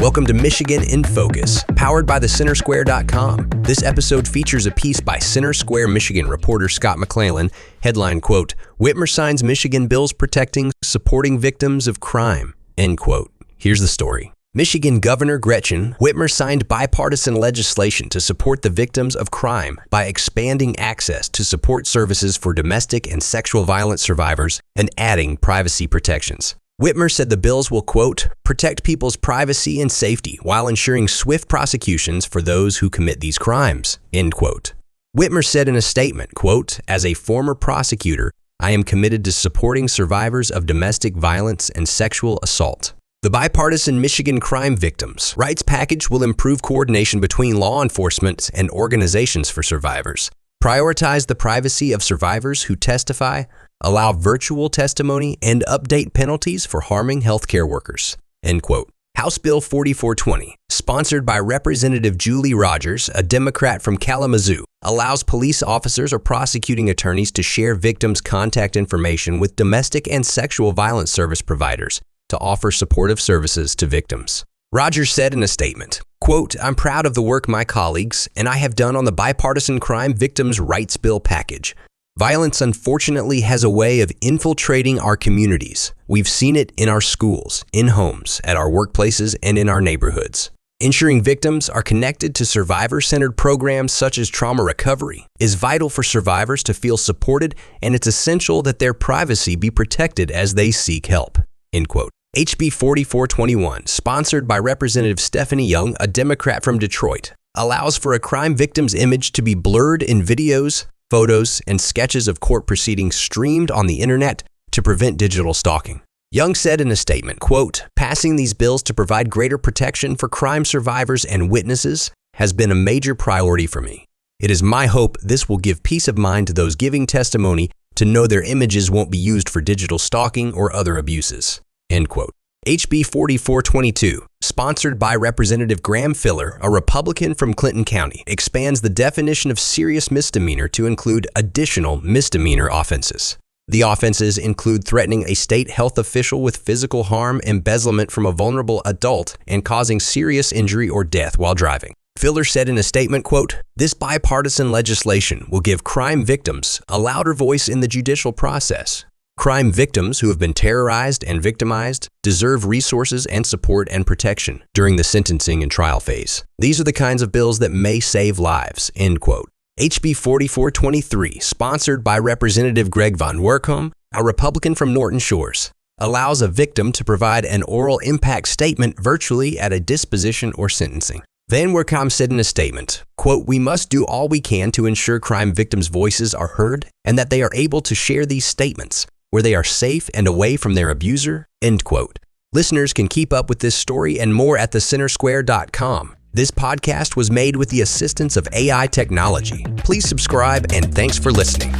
Welcome to Michigan in Focus, powered by thecentersquare.com. This episode features a piece by Center Square, Michigan reporter Scott McClellan, headline, quote, "Whitmer signs Michigan bills protecting, supporting victims of crime," end quote. Here's the story. Michigan Governor Gretchen Whitmer signed bipartisan legislation to support the victims of crime by expanding access to support services for domestic and sexual violence survivors and adding privacy protections. Whitmer said the bills will, quote, "protect people's privacy and safety while ensuring swift prosecutions for those who commit these crimes," end quote. Whitmer said in a statement, quote, "As a former prosecutor, I am committed to supporting survivors of domestic violence and sexual assault." The bipartisan Michigan crime victims' rights package will improve coordination between law enforcement and organizations for survivors, prioritize the privacy of survivors who testify, allow virtual testimony, and update penalties for harming healthcare workers, end quote. House Bill 4420, sponsored by Representative Julie Rogers, a Democrat from Kalamazoo, allows police officers or prosecuting attorneys to share victims' contact information with domestic and sexual violence service providers to offer supportive services to victims. Rogers said in a statement, quote, "I'm proud of the work my colleagues and I have done on the bipartisan crime victims' rights bill package. Violence, unfortunately, has a way of infiltrating our communities. We've seen it in our schools, in homes, at our workplaces, and in our neighborhoods. Ensuring victims are connected to survivor-centered programs such as trauma recovery is vital for survivors to feel supported, and it's essential that their privacy be protected as they seek help," end quote. HB 4421, sponsored by Representative Stephanie Young, a Democrat from Detroit, allows for a crime victim's image to be blurred in videos, photos, and sketches of court proceedings streamed on the internet to prevent digital stalking. Young said in a statement, quote, "Passing these bills to provide greater protection for crime survivors and witnesses has been a major priority for me. It is my hope this will give peace of mind to those giving testimony to know their images won't be used for digital stalking or other abuses," end quote. HB 4422, sponsored by Representative Graham Filler, a Republican from Clinton County, expands the definition of serious misdemeanor to include additional misdemeanor offenses. The offenses include threatening a state health official with physical harm, embezzlement from a vulnerable adult, and causing serious injury or death while driving. Filler said in a statement, quote, "This bipartisan legislation will give crime victims a louder voice in the judicial process. Crime victims who have been terrorized and victimized deserve resources and support and protection during the sentencing and trial phase. These are the kinds of bills that may save lives," end quote. HB 4423, sponsored by Representative Greg Von Werkom, a Republican from Norton Shores, allows a victim to provide an oral impact statement virtually at a disposition or sentencing. Van Werkom said in a statement, quote, "We must do all we can to ensure crime victims' voices are heard and that they are able to share these statements where they are safe and away from their abuser," end quote. Listeners can keep up with this story and more at thecentersquare.com. This podcast was made with the assistance of AI technology. Please subscribe and thanks for listening.